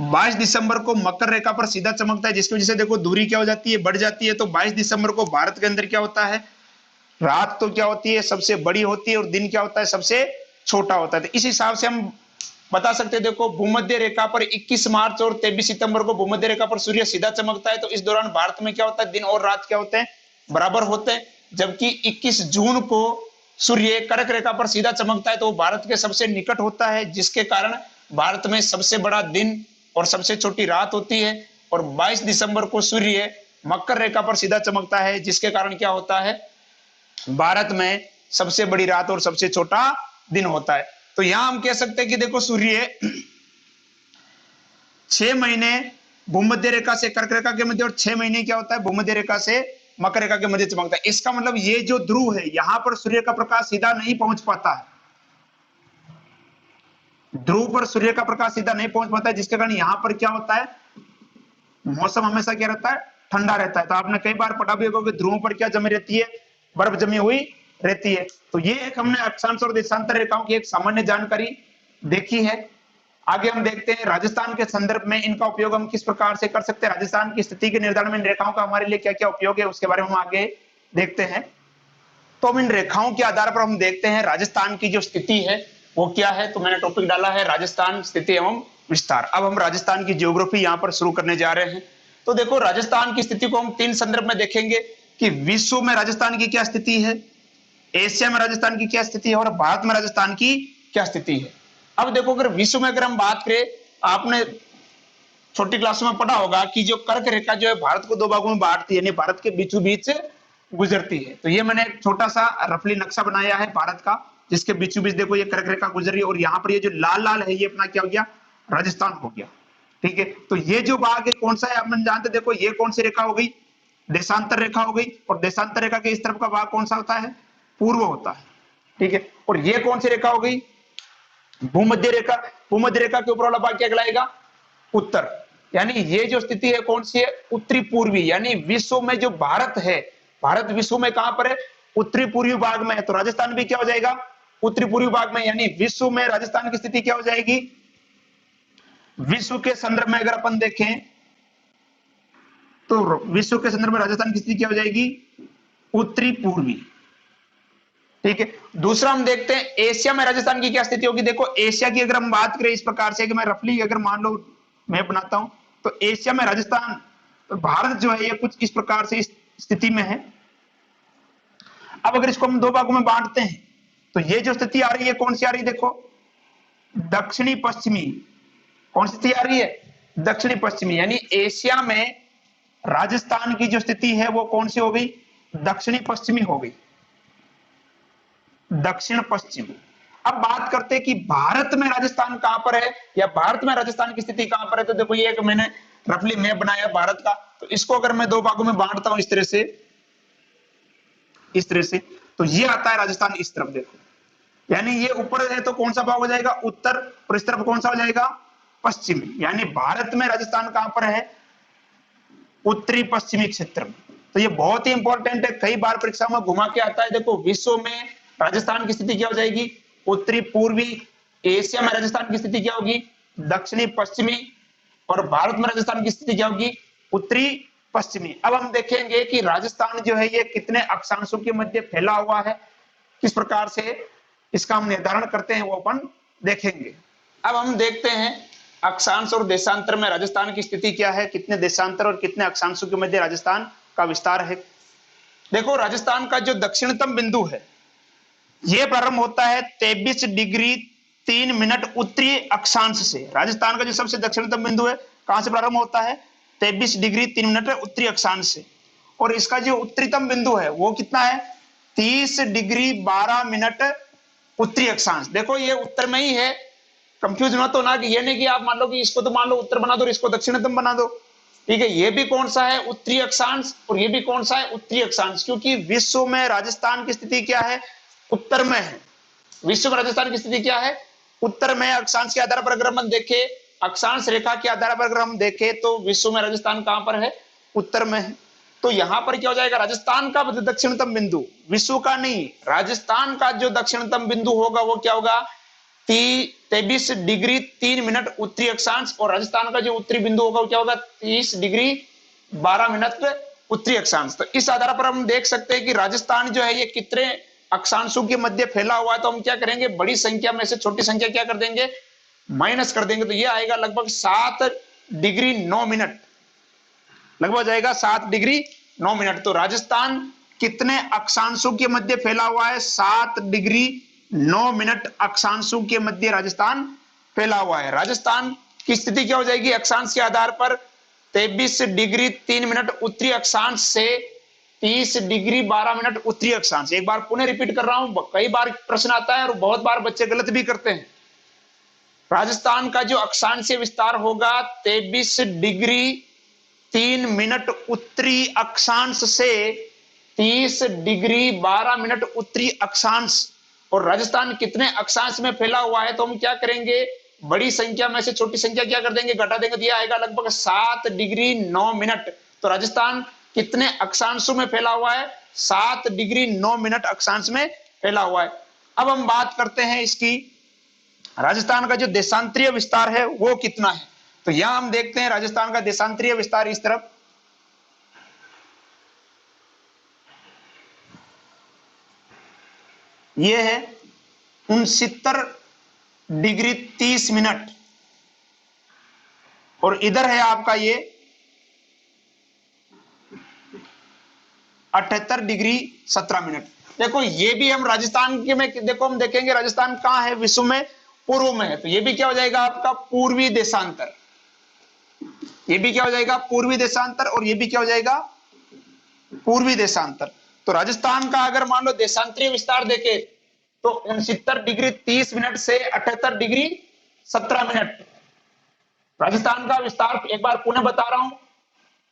22 दिसंबर को मकर रेखा पर सीधा चमकता है, जिसकी वजह से देखो दूरी क्या हो जाती है? बढ़ जाती है। तो 22 दिसंबर को भारत के अंदर क्या होता है? रात तो क्या होती है? सबसे बड़ी होती है और दिन क्या होता है? सबसे छोटा होता है। तो इस हिसाब से हम बता सकते हैं। देखो, भूमध्य रेखा पर 21 मार्च और 23 सितंबर को भूमध्य रेखा पर सूर्य सीधा चमकता है, तो इस दौरान भारत में क्या होता है? दिन और रात क्या होते हैं? बराबर होते हैं, जबकि 21 जून को सूर्य कर्क रेखा पर सीधा चमकता है तो वो भारत के सबसे निकट होता है, जिसके कारण भारत में सबसे बड़ा दिन और सबसे छोटी रात होती है। और 22 दिसंबर को सूर्य मकर रेखा पर सीधा चमकता है, जिसके कारण क्या होता है, भारत में सबसे बड़ी रात और सबसे छोटा दिन होता है। तो यहां हम कह सकते हैं कि देखो सूर्य 6 महीने भूमध्य रेखा से कर्क रेखा के मध्य और 6 महीने क्या होता है भूमध्य रेखा से मकर रेखा के मध्य चमकता है। इसका मतलब ये जो ध्रुव है यहां पर सूर्य का प्रकाश सीधा नहीं पहुंच पाता है, ध्रुव पर सूर्य का प्रकाश सीधा नहीं पहुंच पाता है, जिसके कारण यहां पर क्या होता है, मौसम हमेशा क्या रहता है, ठंडा रहता है। तो आपने कई बार पढ़ा भी होगा कि ध्रुवों पर क्या जमी रहती है, बर्फ जमी हुई रहती है। तो ये एक हमने अक्षांश और देशांतर रेखाओं की एक सामान्य जानकारी देखी है। आगे हम देखते हैं राजस्थान के संदर्भ में इनका उपयोग हम किस प्रकार से कर सकते हैं, राजस्थान की स्थिति के निर्धारण में इन रेखाओं का हमारे लिए क्या क्या उपयोग है उसके बारे में हम आगे देखते हैं। तो हम इन रेखाओं के आधार पर हम देखते हैं राजस्थान की जो स्थिति है वो क्या है। तो मैंने टॉपिक डाला है राजस्थान स्थिति एवं विस्तार। अब हम राजस्थान की ज्योग्राफी यहां पर शुरू करने जा रहे हैं। तो देखो राजस्थान की स्थिति को हम 3 संदर्भ में देखेंगे कि विश्व में राजस्थान की क्या स्थिति है, एशिया में राजस्थान की क्या स्थिति है और भारत में राजस्थान की क्या स्थिति है। अब देखो अगर विश्व में अगर हम बात करें, आपने छोटी क्लासों में पढ़ा होगा कि जो कर्क रेखा जो है भारत को 2 भागों में बांटती है, यानी भारत के बीचों बीच गुजरती है। तो ये मैंने एक छोटा सा रफली नक्शा बनाया है भारत का, जिसके बीचों बीच देखो ये कर्क रेखा गुजर रही है और यहाँ पर ये जो लाल लाल है ये अपना क्या हो गया, राजस्थान हो गया। ठीक है, तो ये जो भाग है कौन सा है आप जानते, देखो ये कौन सी रेखा हो गई, देशांतर रेखा हो गई। और देशांतर रेखा के इस तरफ का भाग कौन सा होता है, पूर्व होता है। ठीक है, और ये कौन सी रेखा हो गई, भूमध्य रेखा। भूमध्य रेखा के ऊपर वाला भाग क्या कहलाएगा, उत्तर। यानी ये जो स्थिति है कौन सी है, उत्तरी पूर्वी। यानी विश्व में जो भारत है, भारत विश्व में कहां पर है, उत्तरी पूर्वी भाग में है। तो राजस्थान भी क्या हो जाएगा, उत्तरी पूर्वी भाग में। यानी विश्व में राजस्थान की स्थिति क्या हो जाएगी, विश्व के संदर्भ में अगर अपन देखें तो विश्व के संदर्भ में राजस्थान की स्थिति क्या हो जाएगी, उत्तरी पूर्वी। ठीक है, दूसरा हम देखते हैं एशिया में राजस्थान की क्या स्थिति होगी। देखो एशिया की अगर हम बात करें इस प्रकार से कि मैं रफली अगर मान लो मैं बनाता हूं, तो एशिया में राजस्थान, तो भारत जो है ये कुछ इस प्रकार से इस स्थिति में है। अब अगर इसको हम 2 भागों में बांटते हैं तो ये जो स्थिति आ रही है कौन सी आ रही है, देखो दक्षिणी पश्चिमी। कौन सी स्थिति आ रही है, दक्षिणी पश्चिमी। यानी एशिया में राजस्थान की जो स्थिति है वो कौन सी हो गई, दक्षिणी पश्चिमी हो गई, दक्षिण पश्चिम। अब बात करते हैं कि भारत में राजस्थान कहां पर है या भारत में राजस्थान की स्थिति कहां पर है। तो देखो ये एक मैंने रफली मैप बनाया भारत का, तो इसको अगर मैं 2 भागों में बांटता हूं इस तरह से, इस तरह से, तो ये आता है राजस्थान इस तरफ देखो। यानी ये ऊपर है तो कौन सा भाग हो जाएगा, उत्तर, और इस तरफ कौन सा हो जाएगा, पश्चिमी। यानी भारत में राजस्थान कहां पर है, उत्तरी पश्चिमी क्षेत्र में। तो ये बहुत ही इंपॉर्टेंट है, कई बार परीक्षा में घुमा के आता है। देखो विश्व में राजस्थान की स्थिति क्या हो जाएगी, उत्तरी पूर्वी। एशिया में राजस्थान की स्थिति क्या होगी, दक्षिणी पश्चिमी। और भारत में राजस्थान की स्थिति क्या होगी, उत्तरी पश्चिमी। अब हम देखेंगे कि राजस्थान जो है ये कितने अक्षांशों के मध्य फैला हुआ है, किस प्रकार से इसका हम निर्धारण करते हैं वो अपन देखेंगे। अब हम देखते हैं अक्षांश और देशांतर में राजस्थान की स्थिति क्या है, कितने देशांतर और कितने अक्षांशों के मध्य राजस्थान का विस्तार है। देखो राजस्थान का जो दक्षिणतम बिंदु है यह प्रारंभ होता है 23 डिग्री 3 मिनट उत्तरी अक्षांश से। राजस्थान का जो सबसे दक्षिणतम बिंदु है कहां से प्रारंभ होता है, 23 डिग्री 3 मिनट उत्तरी अक्षांश से। और इसका जो उत्तरीतम बिंदु है वो कितना है, 30 डिग्री 12 मिनट उत्तरी अक्षांश। देखो ये उत्तर में ही है, कंफ्यूज मत होना कि ये नहीं कि आप मान लो कि इसको तो मान लो उत्तर बना दो और इसको दक्षिणतम बना दो। ठीक है, ये भी कौन सा है, उत्तरी अक्षांश, और ये भी कौन सा है, उत्तरी अक्षांश। क्योंकि विश्व में राजस्थान की स्थिति क्या है, उत्तर में है। विश्व में राजस्थान की स्थिति क्या है, उत्तर में। अक्षांश के आधार पर अगर हम देखें, अक्षांश रेखा के आधार पर अगर हम देखें तो विश्व में राजस्थान कहां पर है, उत्तर में है। तो यहां पर क्या हो जाएगा, राजस्थान का दक्षिणतम बिंदु, विश्व का नहीं, राजस्थान का जो दक्षिणतम बिंदु होगा वो क्या होगा, 23 डिग्री 3 मिनट उत्तरी अक्षांश। और राजस्थान का जो उत्तरी बिंदु होगा वो क्या होगा, 30 डिग्री 12 मिनट उत्तरी अक्षांश। तो इस आधार पर हम देख सकते हैं कि राजस्थान जो है ये कितने अक्षांशों के मध्य फैला हुआ है। तो हम क्या करेंगे, बड़ी संख्या में से छोटी संख्या क्या कर देंगे, माइनस कर देंगे। तो ये आएगा लगभग 7 डिग्री 9 मिनट, लगभग जाएगा 7 डिग्री 9 मिनट। तो राजस्थान कितने अक्षांशों के मध्य फैला हुआ है? 7 डिग्री 9 मिनट अक्षांशों के मध्य राजस्थान फैला हुआ है। राजस्थान की स्थिति क्या हो जाएगी अक्षांश के आधार पर? 23 डिग्री 3 मिनट उत्तरी अक्षांश से 30 डिग्री 12 मिनट उत्तरी अक्षांश। एक बार पुनः रिपीट कर रहा हूं, कई बार प्रश्न आता है और बहुत बार बच्चे गलत भी करते हैं। राजस्थान का जो अक्षांशीय विस्तार होगा 23 डिग्री 3 मिनट उत्तरी अक्षांश से 30 डिग्री 12 मिनट उत्तरी अक्षांश। और राजस्थान कितने अक्षांश में फैला हुआ है? तो हम क्या करेंगे, बड़ी संख्या में से छोटी संख्या क्या कर देंगे, घटा देंगे, तो यह आएगा लगभग 7 डिग्री 9 मिनट। तो राजस्थान कितने अक्षांशों में फैला हुआ है? 7 डिग्री 9 मिनट अक्षांश में फैला हुआ है। अब हम बात करते हैं इसकी, राजस्थान का जो देशांतरीय विस्तार है वो कितना है। तो यहां हम देखते हैं राजस्थान का देशांतरीय विस्तार इस तरफ, ये है 69 डिग्री 30 मिनट, और इधर है आपका ये 78 डिग्री 17 मिनट। देखो ये भी हम राजस्थान के में देखो हम देखेंगे राजस्थान कहां है विश्व में, पूर्व में है। तो ये भी क्या हो जाएगा आपका पूर्वी देशांतर, ये भी क्या हो जाएगा पूर्वी देशांतर, और ये भी क्या हो जाएगा पूर्वी देशांतर। तो राजस्थान का अगर मान लो देशांतरीय विस्तार देखे तो 69 डिग्री 30 मिनट से 78 डिग्री 17 मिनट राजस्थान का विस्तार। एक बार पुनः बता रहा हूं,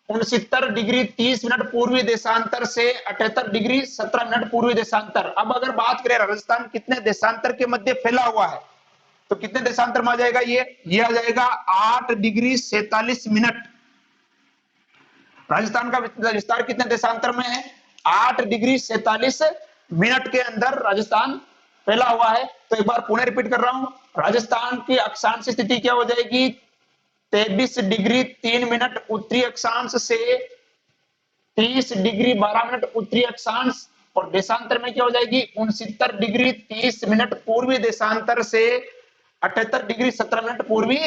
69 डिग्री 30 मिनट पूर्वी देशांतर से 78 डिग्री 17 मिनट पूर्वी देशांतर। अब अगर बात करें राजस्थान कितने देशांतर के मध्य फैला हुआ है, तो कितने देशांतर में आ जाएगा ये आ जाएगा 8 डिग्री 47 मिनट। राजस्थान का विस्तार कितने देशांतर में है? 8 डिग्री 47 मिनट के अंदर राजस्थान फैला हुआ है। तो एक बार पुनः रिपीट कर रहा हूं, राजस्थान की अक्षांश स्थिति क्या हो जाएगी? 23 डिग्री 3 मिनट उत्तरी अक्षांश से 30 डिग्री 12 मिनट उत्तरी अक्षांश, और देशांतर में क्या हो जाएगी? 69 डिग्री 30 मिनट पूर्वी देशांतर से 78 डिग्री 17 मिनट पूर्वी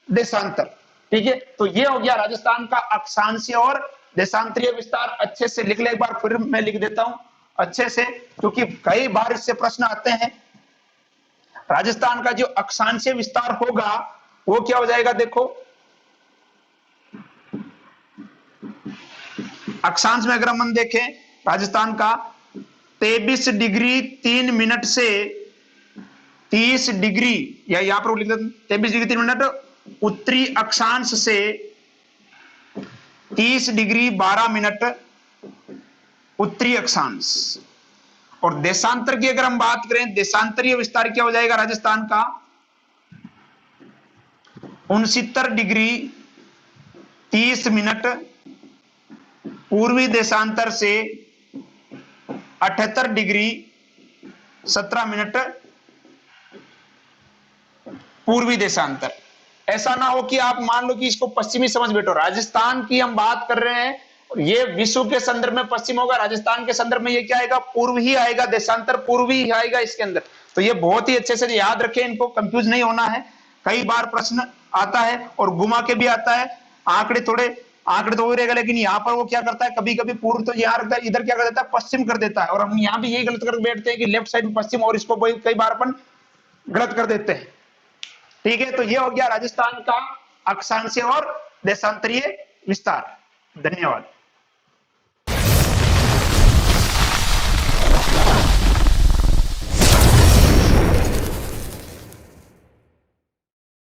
देशांतर। ठीक है, तो ये हो गया राजस्थान का अक्षांशीय और देशांतरीय विस्तार। अच्छे से लिख ले, एक बार फिर मैं लिख देता हूं अच्छे से, क्योंकि कई बार इससे प्रश्न आते हैं। राजस्थान का जो अक्षांशीय विस्तार होगा वो क्या हो जाएगा, देखो अक्षांश में अगर हम देखें राजस्थान का 23 डिग्री 3 मिनट से 30 डिग्री, या यहां पर लिख देते 23 डिग्री 3 मिनट उत्तरी अक्षांश से 30 डिग्री 12 मिनट उत्तरी अक्षांश। और देशांतर की अगर हम बात करें, देशांतरीय विस्तार क्या हो जाएगा राजस्थान का? 69 डिग्री 30 मिनट पूर्वी देशांतर से 78 डिग्री 17 मिनट पूर्वी देशांतर। ऐसा ना हो कि आप मान लो कि इसको पश्चिमी समझ बैठो। राजस्थान की हम बात कर रहे हैं, ये विश्व के संदर्भ में पश्चिम होगा, राजस्थान के संदर्भ में ये क्या आएगा? पूर्व ही आएगा, देशांतर पूर्वी ही आएगा इसके अंदर। तो ये बहुत ही अच्छे से याद रखें, इनको कंफ्यूज नहीं होना है। कई बार प्रश्न आता है और घुमा के भी आता है, आंकड़े तो हो रहेगा, लेकिन यहाँ पर वो क्या करता है, कभी कभी पूर्व तो यहाँ रखता है, इधर क्या कर देता है पश्चिम कर देता है। और हम यहाँ भी यही गलत कर बैठते हैं कि लेफ्ट साइड में पश्चिम, और इसको कई बार अपन गलत कर देते हैं। ठीक है, तो ये हो गया राजस्थान का अक्षांशीय और देशांतरीय विस्तार। धन्यवाद।